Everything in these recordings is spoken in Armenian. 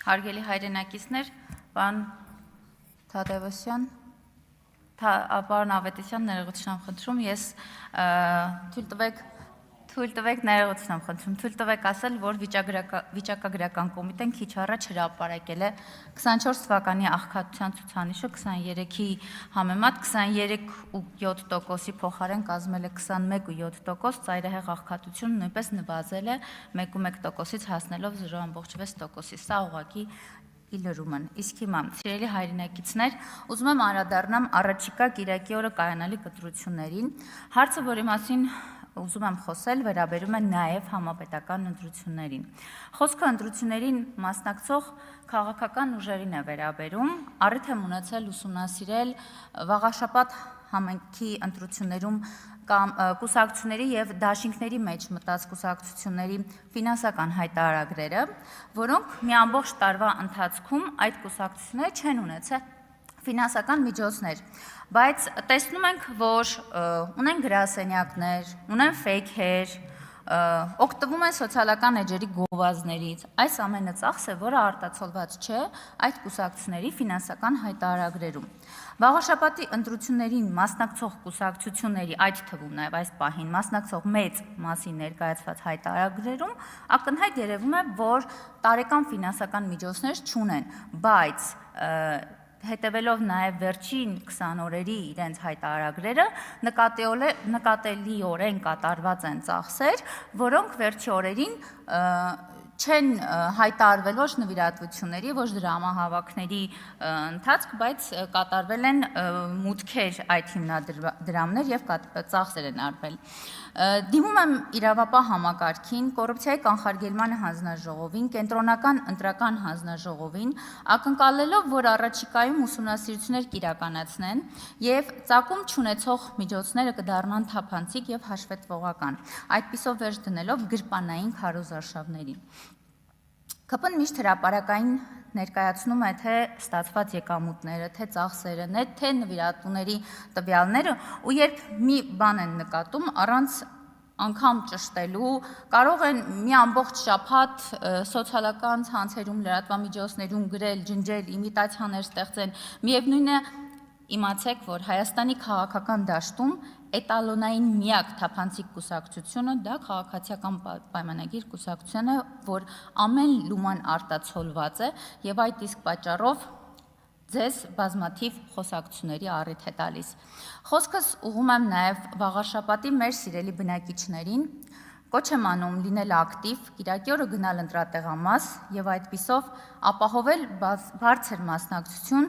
Հարգելի հայրենակիցներ, պարոն Թադևոսյան, պարոն Ավետիսյան, ներողություն եմ խնդրում, ես թույլ տվեք ներողություն եմ խնդրում, թույլ տվեք ասել, որ վիճակագրական կոմիտեն քիչ առաջ հրապարակել է 24 թվականի աղքատության ցուցանիշը 23-ի համեմատ 23.7%-ի փոխարեն կազմել է 21.7%, ծայրահեղ աղքատությունը նույնպես նվազել է 1.1%-ից հասնելով 0.6%-ի, սա ուղղակի լրում են։ Իսկ հիմա, սիրելի հայրենակիցներ, ուզում եմ անդրադառնամ առաջիկա կիրակի օրը կայանալիք ընտրություններին, հարցը, որի մասին ուզում եմ խոսել, վերաբերում է նաև համապետական ընտրություններին։ Խոսքը ընտրություններին մասնակցող քաղաքական ուժերին է վերաբերում, առիթ եմ ունեցել ուսումնասիրել վաղաշաբաթ համայնքի ընտրություններում կուսակցությունների և դաշինքների մեջ մտած կուսակցությունների ֆինանսական հայտարարագրերը, որոնք մի ամբողջ տարվա ընթացքում այդ կուսակցությունները չեն ունեցել ֆինանսական միջոցներ, բայց տեսնում ենք, որ ունեն գրասենյակներ, ունեն ֆեյքեր, օգտվում են սոցիալական էջերի գովազդներից, այս ամենը ծախս է, որը արտացոլված չէ այդ կուսակցությունների ֆինանսական հայտարարագրերում։ Վաղաշաբաթի ընտրություններին մասնակցող կուսակցությունների, այդ թվում նաև այս պահին մասնակցող մեծ մասի ներկայացված հայտարարագրերում ակնհայտ երևում է, որ տարեկան ֆինանսական միջոցներ չունեն, բայց հետևելով նաև վերջին 20 օրերի իրենց հայտարարագրերը, նկատելիորեն կատարված են ծախսեր, որոնք վերջի օրերին չեն հայտարարվել ոչ նվիրատվությունների, ոչ դրամահավաքների ընթացք, բայց կատարվել են մուտքեր այդ հիմնադրամներ և ծախսեր են արվել։ Դիմում եմ իրավապահ համակարգին, կոռուպցիայի կանխարգելման հանձնաժողովին, կենտրոնական ընտրական հանձնաժողովին, ակնկալելով, որ առաջիկայում ուսումնասիրություններ կիրականացնեն և ծագում չունեցող միջոցները կդառնան թափանցիկ և հաշվետվողական, այդպիսով վերջ դնելով գրպանային քարոզարշավներին։ ԿՊ-ն միշտ հրապարակային ներկայացնում է թե ստացված եկամուտները, թե ծախսերը, թե նվիրատուների տվյալները, ու երբ մի բան են նկատում, առանց անգամ ճշտելու, կարող են մի ամբողջ շաբաթ սոցիալական ցանցերում, լրատվամիջոցներում գրել, ջնջել, իմիտացիաներ ստեղծեն, միևնույն է, իմացեք, որ Հայաստանի քաղաքական դաշտում էտալոնային միակ թափանցիկ կուսակցությունը դա քաղաքացիական պայմանագիր կուսակցությունը, որ ամեն լուման արտացոլված է և այդ իսկ պատճառով ձեզ բազմաթիվ խոսակցությունների առիթ է տալիս։ Խոսքս ուղղում եմ նաև վաղաշաբաթի մեր սիրելի բնակիչներին, կոչ եմ անում լինել ակտիվ, կիրակի օրը գնալ ընտրատեղամաս և այդպիսով ապահովել բարձր մասնակցություն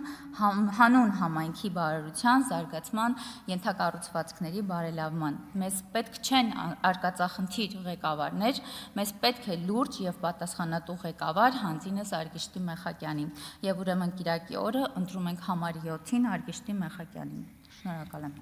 հանուն համայնքի բարօրության, զարգացման, ենթակառուցվածքների բարելավման։ Մեզ պետք չեն արկածախնդիր ղեկավարներ, մեզ պետք է լուրջ և պատասխանատու ղեկավար հանդինս Արգիշտի Մեխակյանին, և ուրեմն կիրակի օրը ընտրում ենք համարի 7-ին Արգիշտի Մեխակյանին։ Շնորհակալ եմ։